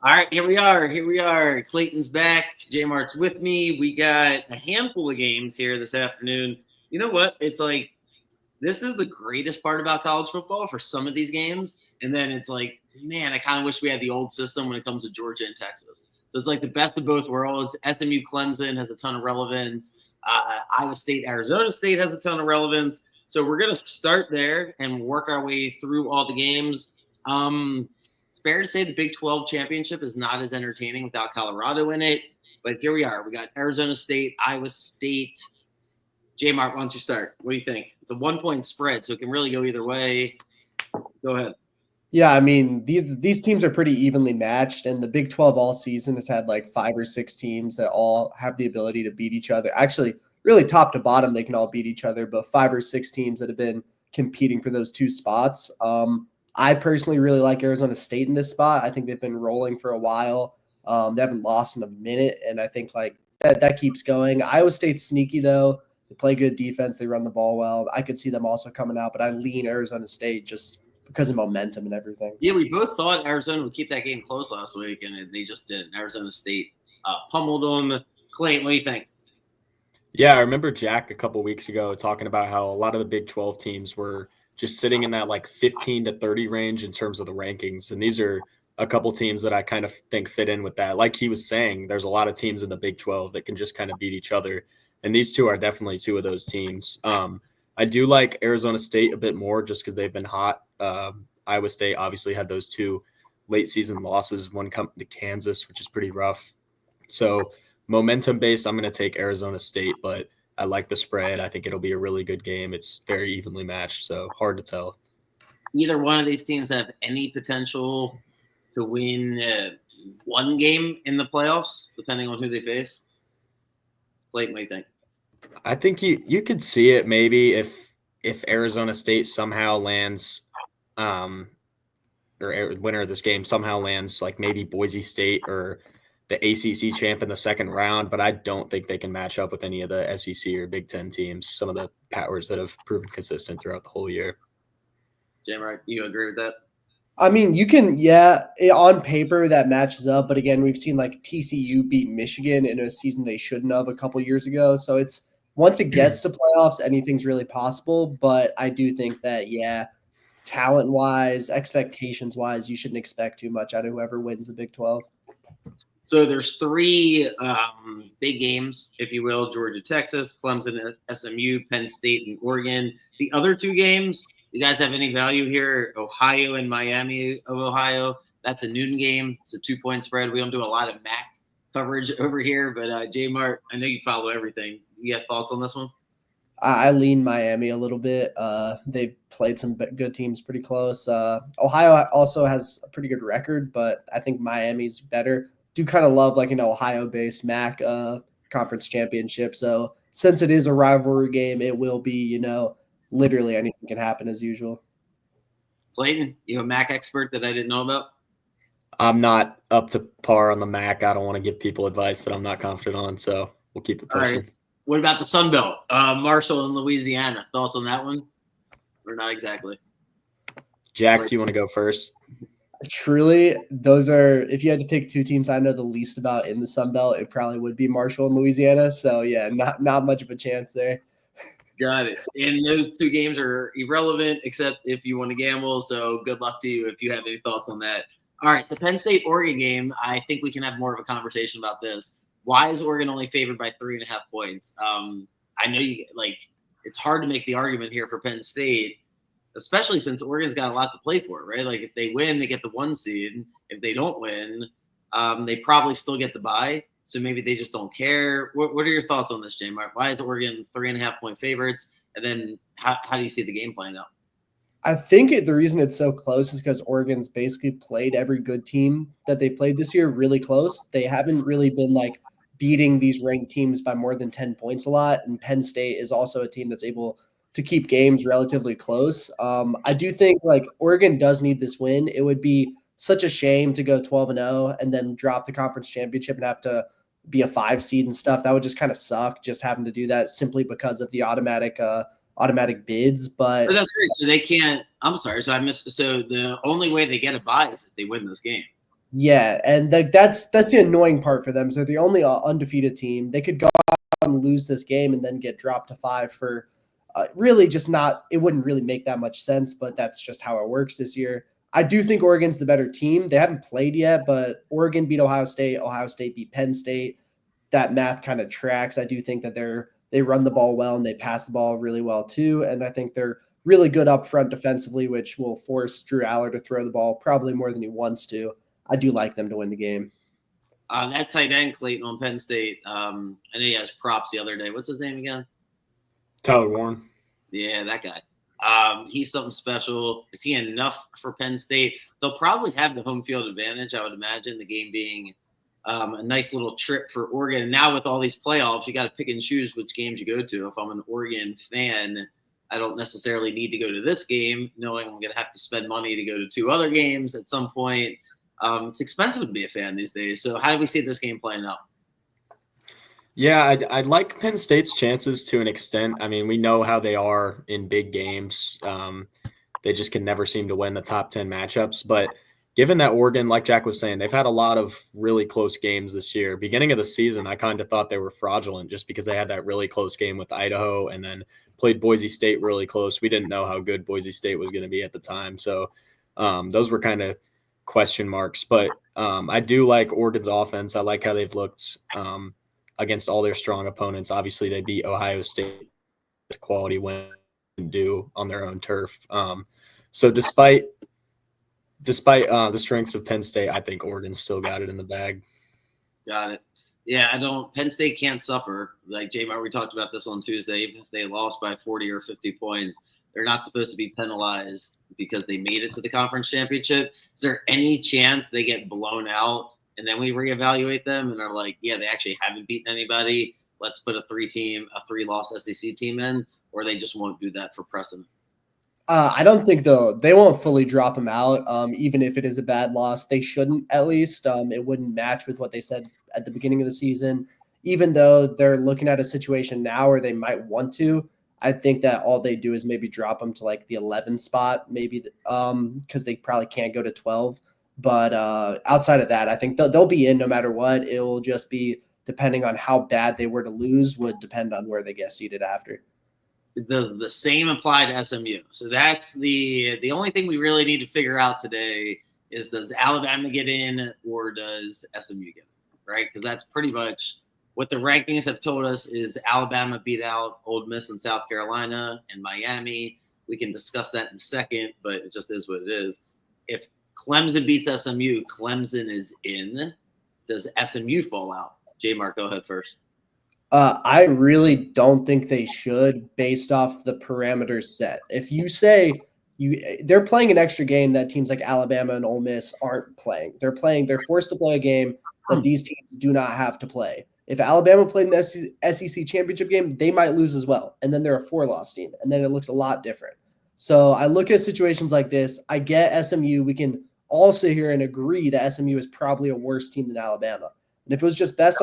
All right, here we are. Here we are. Clayton's back. JMart's with me. We got a handful of games here this afternoon. You know what? It's like this is the greatest part about college football for some of these games. And then it's like, man, I kind of wish we had the old system when it comes to Georgia and Texas. So it's like the best of both worlds. SMU Clemson has a ton of relevance. Iowa State, Arizona State has a ton of relevance. So we're going to start there and work our way through all the games. It's fair to say the Big 12 championship is not as entertaining without Colorado in it. But here we are. We got Arizona State, Iowa State. JMart, why don't you start? What do you think? It's a 1-point spread, so it can really go either way. Go ahead. Yeah, I mean these teams are pretty evenly matched, and the Big 12 all season has had like 5 or 6 teams that all have the ability to beat each other. Actually, really top to bottom, they can all beat each other, but 5 or 6 teams that have been competing for those 2 spots. I personally really like Arizona State in this spot. I think they've been rolling for a while. They haven't lost in a minute, and I think like that keeps going. Iowa State's sneaky though. They play good defense. They run the ball well. I could see them also coming out, but I lean Arizona State just because of momentum and everything. Yeah, we both thought Arizona would keep that game close last week, and they just didn't. Arizona State pummeled them. Clayton, what do you think? Yeah, I remember Jack a couple weeks ago talking about how a lot of the Big 12 teams were just sitting in that like 15 to 30 range in terms of the rankings. And these are a couple teams that I kind of think fit in with that. Like he was saying, there's a lot of teams in the Big 12 that can just kind of beat each other. And these two are definitely two of those teams. I do like Arizona State a bit more just because they've been hot. Iowa State obviously had those 2 late season losses, one coming to Kansas, which is pretty rough. So momentum based, I'm going to take Arizona State, but I like the spread. I think it'll be a really good game. It's very evenly matched, so hard to tell. Either one of these teams have any potential to win one game in the playoffs, depending on who they face. Clayton, what do you think? I think you could see it maybe if Arizona State somehow lands or winner of this game somehow lands like maybe Boise State or the ACC champ in the second round, but I don't think they can match up with any of the SEC or Big Ten teams, some of the powers that have proven consistent throughout the whole year. JMart, you agree with that? I mean, you can, on paper that matches up, but again, we've seen like TCU beat Michigan in a season they shouldn't have a couple years ago. So it's once it gets to playoffs, anything's really possible. But I do think that, talent wise, expectations wise, you shouldn't expect too much out of whoever wins the Big 12. So there's 3 big games, if you will: Georgia, Texas, Clemson, SMU, Penn State, and Oregon. The other 2 games, you guys have any value here? Ohio and Miami of Ohio. That's a noon game. It's a 2-point spread. We don't do a lot of MAC coverage over here, but J-Mart, I know you follow everything. You have thoughts on this one? I lean Miami a little bit. They've played some good teams pretty close. Ohio also has a pretty good record, but I think Miami's better. Do kind of love like an Ohio-based MAC conference championship. So since it is a rivalry game, it will be, literally anything can happen as usual. Clayton, you a MAC expert that I didn't know about? I'm not up to par on the MAC. I don't want to give people advice that I'm not confident on, so we'll keep it pushing. All right. What about the Sun Belt? Marshall and Louisiana. Thoughts on that one? Or not exactly? Jack, do you want to go first? Truly, those are, if you had to pick 2 teams I know the least about in the Sun Belt, it probably would be Marshall and Louisiana. So, not much of a chance there. Got it. And those 2 games are irrelevant except if you want to gamble. So good luck to you if you have any thoughts on that. All right, the Penn State-Oregon game, I think we can have more of a conversation about this. Why is Oregon only favored by 3.5 points? I know it's hard to make the argument here for Penn State, especially since Oregon's got a lot to play for, right? Like if they win, they get the 1 seed. If they don't win, they probably still get the bye. So maybe they just don't care. What are your thoughts on this, J-Mark? Why is Oregon 3.5 point favorites? And then how do you see the game playing out? I think the reason it's so close is because Oregon's basically played every good team that they played this year really close. They haven't really been like beating these ranked teams by more than 10 points a lot. And Penn State is also a team that's able to keep games relatively close. I do think like Oregon does need this win. It would be such a shame to go 12-0 and then drop the conference championship and have to be a 5 seed and stuff. That would just kind of suck, just having to do that simply because of the automatic bids. But that's great. So they can't. I'm sorry. So I missed. So the only way they get a bye is if they win this game. Yeah, and that's the annoying part for them. So they're the only undefeated team. They could go out and lose this game and then get dropped to 5 for really just not. It wouldn't really make that much sense, but that's just how it works this year. I do think Oregon's the better team. They haven't played yet, but Oregon beat Ohio State. Ohio State beat Penn State. That math kind of tracks. I do think that they run the ball well and they pass the ball really well too. And I think they're really good up front defensively, which will force Drew Aller to throw the ball probably more than he wants to. I do like them to win the game. That tight end, Clayton on Penn State, I know he has props the other day. What's his name again? Tyler Warren. Yeah, that guy. He's something special. Is he enough for Penn State? They'll probably have the home field advantage, I would imagine, the game being a nice little trip for Oregon. And now with all these playoffs, you got to pick and choose which games you go to. If I'm an Oregon fan, I don't necessarily need to go to this game, knowing I'm going to have to spend money to go to 2 other games at some point. It's expensive to be a fan these days. So how do we see this game playing out? Yeah, I like Penn State's chances to an extent. I mean, we know how they are in big games. They just can never seem to win the top 10 matchups. But given that Oregon, like Jack was saying, they've had a lot of really close games this year. Beginning of the season, I kind of thought they were fraudulent just because they had that really close game with Idaho and then played Boise State really close. We didn't know how good Boise State was going to be at the time. So those were kind of question marks. But I do like Oregon's offense. I like how they've looked against all their strong opponents. Obviously, they beat Ohio State, quality win do on their own turf. So despite the strengths of Penn State, I think Oregon still got it in the bag. Got it. Yeah, Penn State can't suffer. Like JMart, we talked about this on Tuesday. If they lost by 40 or 50 points, they're not supposed to be penalized because they made it to the conference championship. Is there any chance they get blown out and then we reevaluate them and are like, yeah, they actually haven't beaten anybody. Let's put a 3-loss SEC team in, or they just won't do that for precedent? I don't think they won't fully drop them out. Even if it is a bad loss, they shouldn't at least. It wouldn't match with what they said at the beginning of the season. Even though they're looking at a situation now where they might want to, I think that all they do is maybe drop them to like the 11th spot, maybe because they probably can't go to 12. But outside of that, I think they'll be in no matter what. It will just be depending on how bad they were to lose would depend on where they get seated after. Does the same apply to SMU? So that's the only thing we really need to figure out today is, does Alabama get in or does SMU get in, right? Because that's pretty much what the rankings have told us is Alabama beat out Ole Miss and South Carolina and Miami. We can discuss that in a second, but it just is what it is. If Clemson beats SMU, Clemson is in. Does SMU fall out? JMart, go ahead first. I really don't think they should based off the parameters set. If you say they're playing an extra game that teams like Alabama and Ole Miss aren't playing. They're forced to play a game that these teams do not have to play. If Alabama played in the SEC championship game, they might lose as well. And then they're a 4-loss team. And then it looks a lot different. So I look at situations like this. I get SMU. We can all sit here and agree that SMU is probably a worse team than Alabama. And if it was just based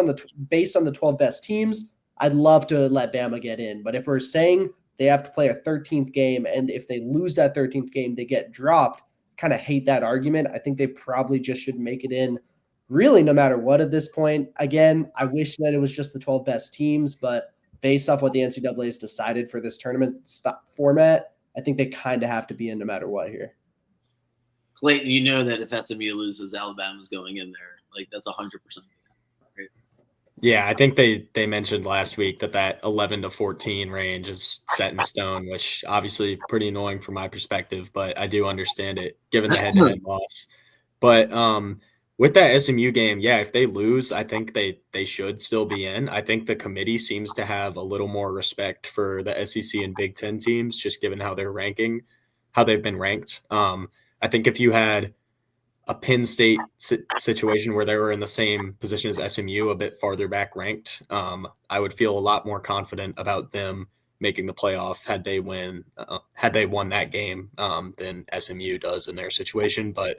on the 12 best teams, I'd love to let Bama get in. But if we're saying they have to play a 13th game, and if they lose that 13th game, they get dropped, kind of hate that argument. I think they probably just should make it in really no matter what at this point. Again, I wish that it was just the 12 best teams, but based off what the NCAA has decided for this tournament format, I think they kind of have to be in no matter what here. Clayton, you know that if SMU loses, Alabama's going in there. Like, that's 100%. Right? Yeah, I think they mentioned last week that 11 to 14 range is set in stone, which obviously pretty annoying from my perspective, but I do understand it given the head-to-head loss. But with that SMU game, yeah, if they lose, I think they should still be in. I think the committee seems to have a little more respect for the SEC and Big Ten teams, just given how they've been ranked. I think if you had a Penn State situation where they were in the same position as SMU, a bit farther back ranked, I would feel a lot more confident about them making the playoff had they won that game than SMU does in their situation. But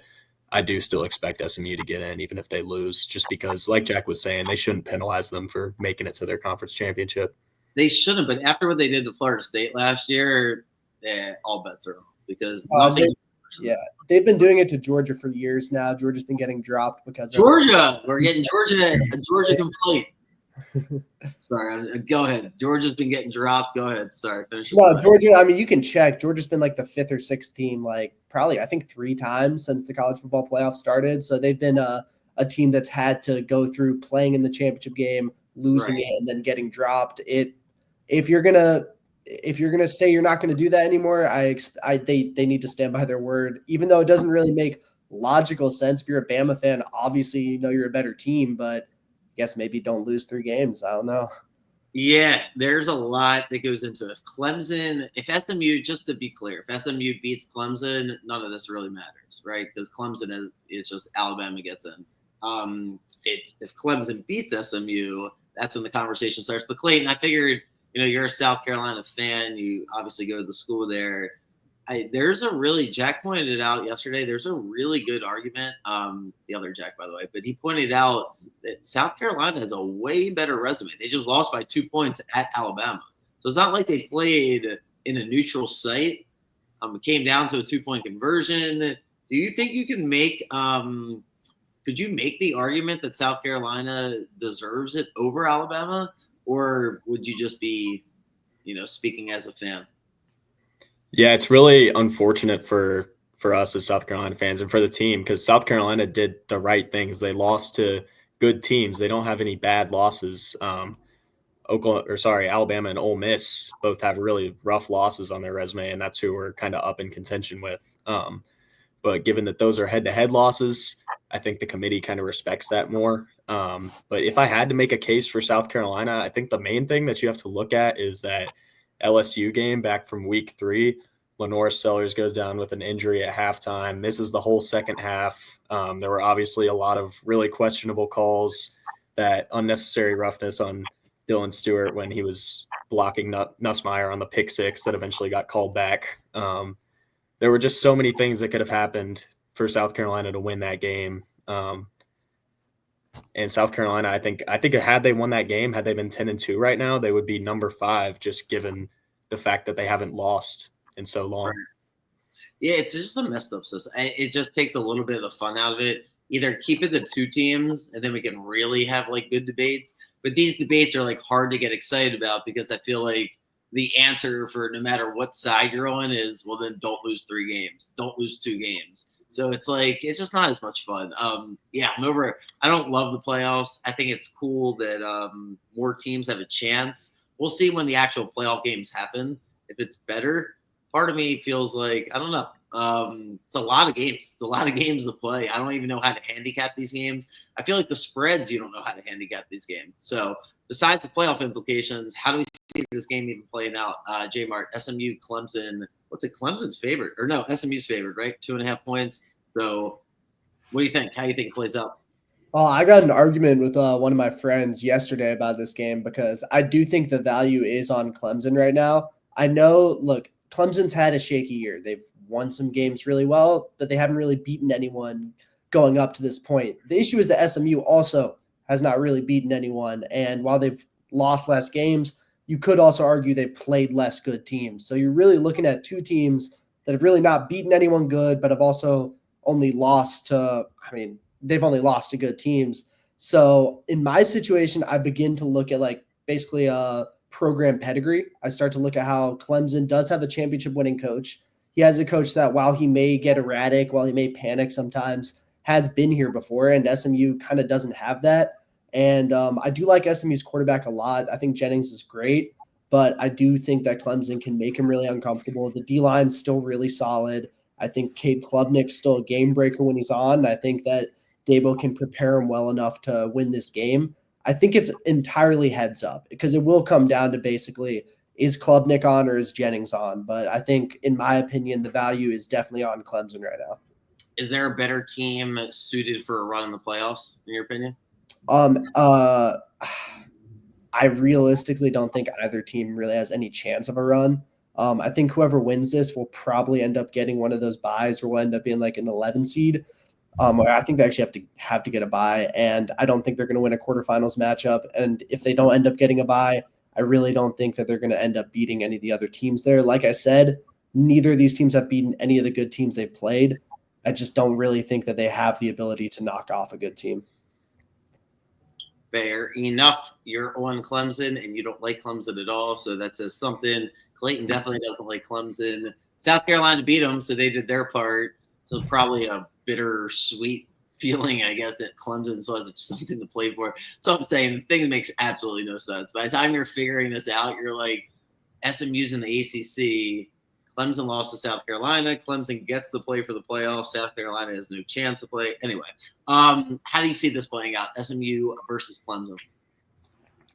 I do still expect SMU to get in, even if they lose, just because, like Jack was saying, they shouldn't penalize them for making it to their conference championship. They shouldn't, but after what they did to Florida State last year, all bets are off because Yeah, they've been doing it to Georgia for years now. Georgia's been getting dropped because of Georgia. We're getting a Georgia complaint. Sorry, go ahead. Georgia's been getting dropped. Go ahead. Sorry, finish. No, Georgia. I mean, you can check. Georgia's been like the 5th or 6th team, like probably I think 3 times since the college football playoff started. So they've been a team that's had to go through playing in the championship game, losing it, and then getting dropped. If you're gonna say you're not gonna do that anymore, they need to stand by their word, even though it doesn't really make logical sense. If you're a Bama fan, obviously you know you're a better team, but I guess maybe don't lose 3 games. I don't know. Yeah, there's a lot that goes into it. Clemson, if SMU, just to be clear, if SMU beats Clemson, none of this really matters, right? Because Clemson is just Alabama gets in. It's if Clemson beats SMU, that's when the conversation starts. But Clayton, I figured, you're a South Carolina fan. You obviously go to the school there. Jack pointed it out yesterday. There's a really good argument. The other Jack, by the way, but he pointed out that South Carolina has a way better resume. They just lost by 2 points at Alabama. So it's not like they played in a neutral site. It came down to a 2-point conversion. Do you think you can could you make the argument that South Carolina deserves it over Alabama? Or would you just be, speaking as a fan? Yeah, it's really unfortunate for us as South Carolina fans and for the team because South Carolina did the right things. They lost to good teams. They don't have any bad losses. Alabama and Ole Miss both have really rough losses on their resume, and that's who we're kind of up in contention with. But given that those are head-to-head losses, I think the committee kind of respects that more. But if I had to make a case for South Carolina, I think the main thing that you have to look at is that LSU game back from week 3. Lenore Sellers goes down with an injury at halftime, misses the whole second half. There were obviously a lot of really questionable calls, that unnecessary roughness on Dylan Stewart when he was blocking Nussmeier on the pick 6 that eventually got called back. There were just so many things that could have happened for South Carolina to win that game. And South Carolina, I think had they won that game, had they been 10-2 right now, they would be number 5, just given the fact that they haven't lost in so long. Yeah, it's just a messed up system. It just takes a little bit of the fun out of it. Either keep it to 2 teams, and then we can really have like good debates. But these debates are like hard to get excited about because I feel like the answer for no matter what side you're on is, well, then don't lose 3 games, don't lose 2 games. So it's like it's just not as much fun. Yeah, I'm over. I don't love the playoffs. I think it's cool that more teams have a chance. We'll see when the actual playoff games happen if it's better. Part of me feels like I don't know. It's a lot of games. It's a lot of games to play. I don't even know how to handicap these games. I feel like the spreads, you don't know how to handicap these games. So besides the playoff implications, how do we see this game even playing out? JMart, SMU, Clemson. What's it? Clemson's favorite, or no? SMU's favorite, right? 2.5 points. So, what do you think? How do you think it plays out? I got an argument with one of my friends yesterday about this game because I do think the value is on Clemson right now. I know, look, Clemson's had a shaky year. They've won some games really well, but they haven't really beaten anyone going up to this point. The issue is that SMU also has not really beaten anyone. And while they've lost less games, you could also argue they've played less good teams. So you're really looking at 2 teams that have really not beaten anyone good, but have also only lost to, they've only lost to good teams. So in my situation, I begin to look at like basically a program pedigree. I start to look at how Clemson does have a championship winning coach. He has a coach that while he may get erratic, while he may panic sometimes, has been here before, and SMU kind of doesn't have that. And I do like SMU's quarterback a lot. I think Jennings is great, but I do think that Clemson can make him really uncomfortable. The D-line's still really solid. I think Cade Klubnik's still a game breaker when he's on. I think that Dabo can prepare him well enough to win this game. I think it's entirely heads up because it will come down to basically, is Klubnik on or is Jennings on? But I think, in my opinion, the value is definitely on Clemson right now. Is there a better team suited for a run in the playoffs, in your opinion? I realistically don't think either team really has any chance of a run. I think whoever wins this will probably end up getting one of those buys or will end up being like an 11 seed. I think they actually have to get a bye, and I don't think they're going to win a quarterfinals matchup. And if they don't end up getting a bye, I really don't think that they're going to end up beating any of the other teams there. Like I said, Neither of these teams have beaten any of the good teams they've played. I just don't really think that they have the ability to knock off a good team. Fair enough. You're on Clemson, and you don't like Clemson at all, so that says something. Clayton definitely doesn't like Clemson. South Carolina beat them, so they did their part. So probably a bittersweet feeling, I guess, that Clemson still has something to play for. So I'm saying the thing that makes absolutely no sense. By the time you're figuring this out, you're like, SMU's in the ACC. Clemson lost to South Carolina. Clemson gets to play for the playoffs. South Carolina has no chance to play. Anyway, how do you see this playing out? SMU versus Clemson.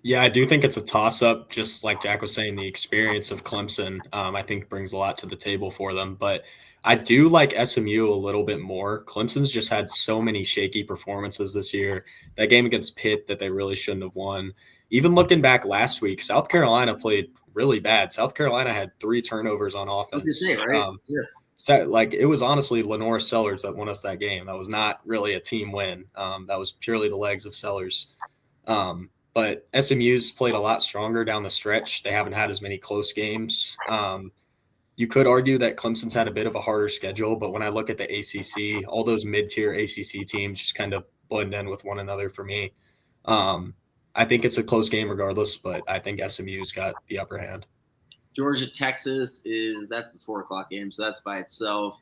Yeah, I do think it's a toss-up. Just like Jack was saying, the experience of Clemson, I think, brings a lot to the table for them. But I do like SMU a little bit more. Clemson's just had so many shaky performances this year. That game against Pitt that they really shouldn't have won. Even looking back last week, South Carolina played really bad. South Carolina had 3 turnovers on offense. I was gonna say, right? Yeah. So, like, it was honestly Lenore Sellers that won us that game. That was not really a team win. That was purely the legs of Sellers. But SMU's played a lot stronger down the stretch. They haven't had as many close games. You could argue that Clemson's had a bit of a harder schedule, but when I look at the ACC, all those mid-tier ACC teams just kind of blend in with one another for me. I think it's a close game regardless, but I think SMU's got the upper hand. Georgia, Texas that's the 4:00 game, so that's by itself.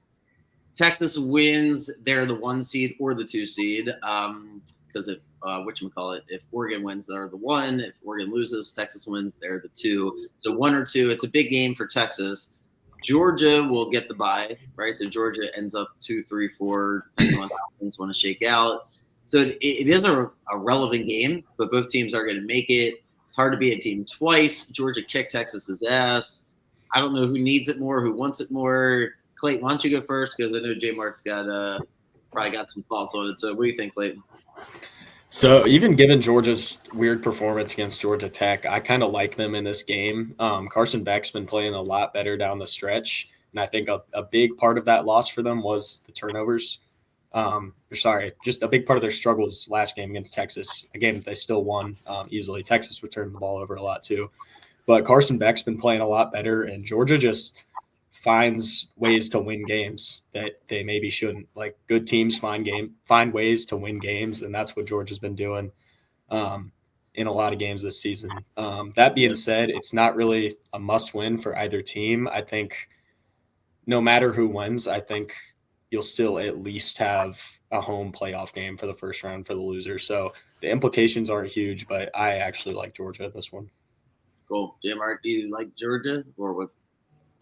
Texas wins, they're the 1 seed or the 2 seed. Because if if Oregon wins, they're the 1. If Oregon loses, Texas wins, they're the 2. So 1 or 2. It's a big game for Texas. Georgia will get the bye, right? So Georgia ends up 2, 3, 4, depending on how things want to shake out. So it is a relevant game, but both teams are going to make it. It's hard to be a team twice. Georgia kicked Texas's ass. I don't know who needs it more, who wants it more. Clayton, why don't you go first? Because I know JMart's probably got some thoughts on it. So what do you think, Clayton? So even given Georgia's weird performance against Georgia Tech, I kind of like them in this game. Carson Beck's been playing a lot better down the stretch, and I think a big part of that loss for them was the turnovers. Just a big part of their struggles last game against Texas, a game that they still won easily. Texas would turn the ball over a lot too. But Carson Beck's been playing a lot better, and Georgia just finds ways to win games that they maybe shouldn't. Like, good teams find ways to win games, and that's what Georgia's been doing in a lot of games this season. That being said, it's not really a must-win for either team. I think no matter who wins, I think you'll still at least have a home playoff game for the first round for the loser. So the implications aren't huge, but I actually like Georgia at this one. Cool. JMart, do you like Georgia or what?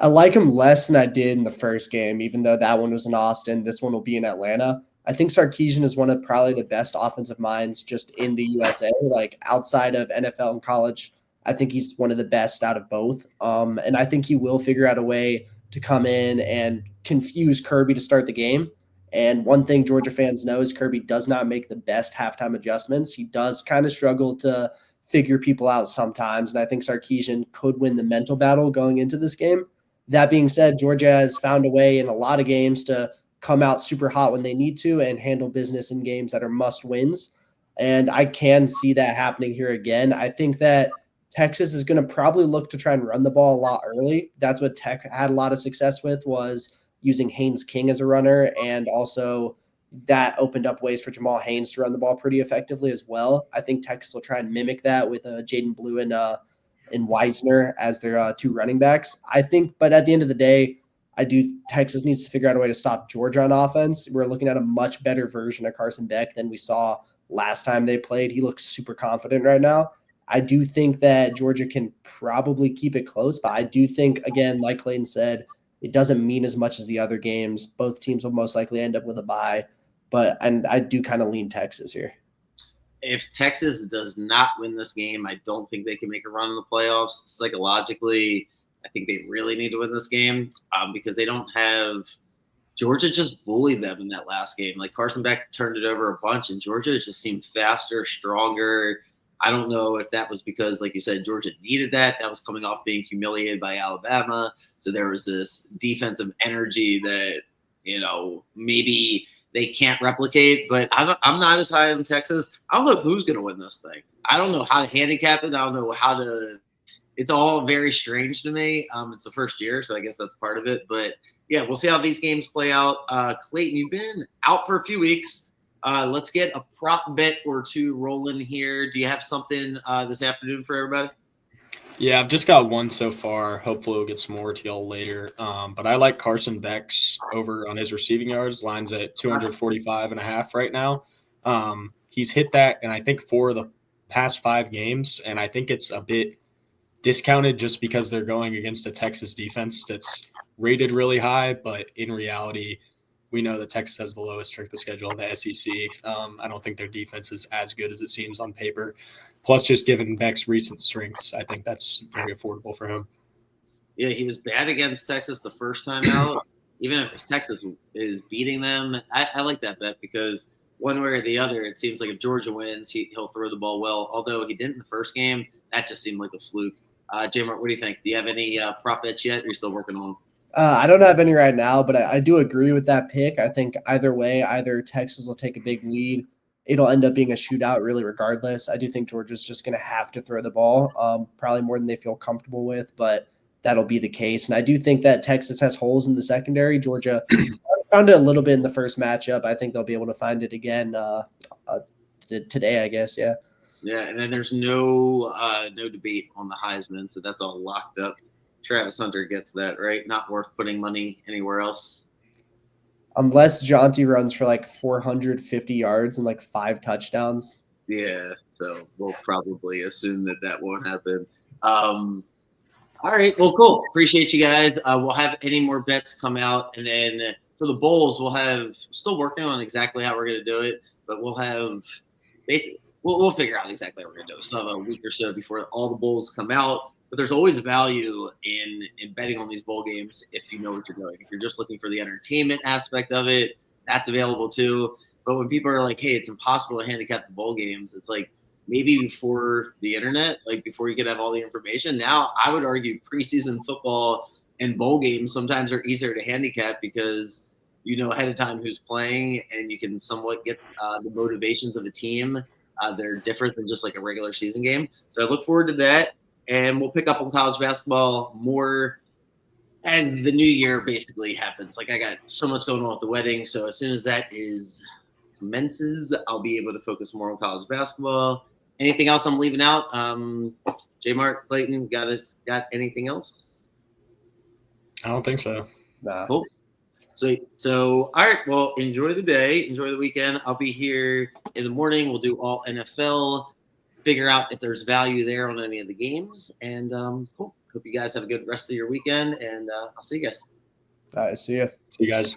I like them less than I did in the first game, even though that one was in Austin. This one will be in Atlanta. I think Sarkisian is one of probably the best offensive minds just in the USA, like outside of NFL and college. I think he's one of the best out of both. And I think he will figure out a way to come in and confuse Kirby to start the game. And one thing Georgia fans know is Kirby does not make the best halftime adjustments. He does kind of struggle to figure people out sometimes. And I think Sarkisian could win the mental battle going into this game. That being said, Georgia has found a way in a lot of games to come out super hot when they need to and handle business in games that are must wins. And I can see that happening here again. I think that Texas is going to probably look to try and run the ball a lot early. That's what Tech had a lot of success with, was using Haynes King as a runner. And also that opened up ways for Jamal Haynes to run the ball pretty effectively as well. I think Texas will try and mimic that with Jaden Blue and Weisner as their 2 running backs. I think, but at the end of the day, Texas needs to figure out a way to stop Georgia on offense. We're looking at a much better version of Carson Beck than we saw last time they played. He looks super confident right now. I do think that Georgia can probably keep it close, but I do think, again, like Clayton said, it doesn't mean as much as the other games. Both teams will most likely end up with a bye, and I do kind of lean Texas here. If Texas does not win this game, I don't think they can make a run in the playoffs. Psychologically, I think they really need to win this game because they don't have – Georgia just bullied them in that last game. Like, Carson Beck turned it over a bunch, and Georgia just seemed faster, stronger. I don't know if that was because, like you said, Georgia needed that. That was coming off being humiliated by Alabama. So there was this defensive energy that, maybe they can't replicate. But I'm not as high on Texas. I don't know who's going to win this thing. I don't know how to handicap it. I don't know how to it's all very strange to me. It's the first year, so I guess that's part of it. But yeah, we'll see how these games play out. Clayton, you've been out for a few weeks. Let's get a prop bet or two rolling here. Do you have something this afternoon for everybody? Yeah, I've just got one so far. Hopefully we'll get some more to y'all later. But I like Carson Beck's over on his receiving yards. Line's at 245.5 right now. He's hit that, and I think 4 of the past 5 games, and I think it's a bit discounted just because they're going against a Texas defense that's rated really high, but in reality, we know that Texas has the lowest strength of schedule in the SEC. I don't think their defense is as good as it seems on paper. Plus, just given Beck's recent strengths, I think that's very affordable for him. Yeah, he was bad against Texas the first time out. Even if Texas is beating them, I like that bet because one way or the other, it seems like if Georgia wins, he'll throw the ball well. Although he didn't in the first game, that just seemed like a fluke. JMart, what do you think? Do you have any prop bets yet? Or are you still working on them? I don't have any right now, but I do agree with that pick. I think either way, either Texas will take a big lead. It'll end up being a shootout, really, regardless. I do think Georgia's just going to have to throw the ball, probably more than they feel comfortable with, but that'll be the case. And I do think that Texas has holes in the secondary. Georgia found it a little bit in the first matchup. I think they'll be able to find it again today, I guess. Yeah. Yeah, and then there's no debate on the Heisman, so that's all locked up. Travis Hunter gets that, right? Not worth putting money anywhere else. Unless Jonty runs for like 450 yards and like 5 touchdowns. Yeah, so we'll probably assume that won't happen. All right, well, cool. Appreciate you guys. We'll have any more bets come out, and then for the bowls, still working on exactly how we're going to do it, but we'll have basically we'll figure out exactly how we're going to do it. So have a week or so before all the bowls come out. But there's always value in betting on these bowl games if you know what you're doing. If you're just looking for the entertainment aspect of it, that's available too. But when people are like, hey, it's impossible to handicap the bowl games, it's like maybe before the internet, like before you could have all the information. Now, I would argue preseason football and bowl games sometimes are easier to handicap because you know ahead of time who's playing and you can somewhat get the motivations of a team that are different than just like a regular season game. So I look forward to that. And we'll pick up on college basketball more as the new year basically happens. Like I got so much going on with the wedding. So as soon as that commences, I'll be able to focus more on college basketball. Anything else I'm leaving out? JMart, Clayton, got anything else? I don't think so. Nah. Cool. So all right. Well, enjoy the day. Enjoy the weekend. I'll be here in the morning. We'll do all NFL. Figure out if there's value there on any of the games. And cool. Hope you guys have a good rest of your weekend. And I'll see you guys. All right. See ya. See you guys.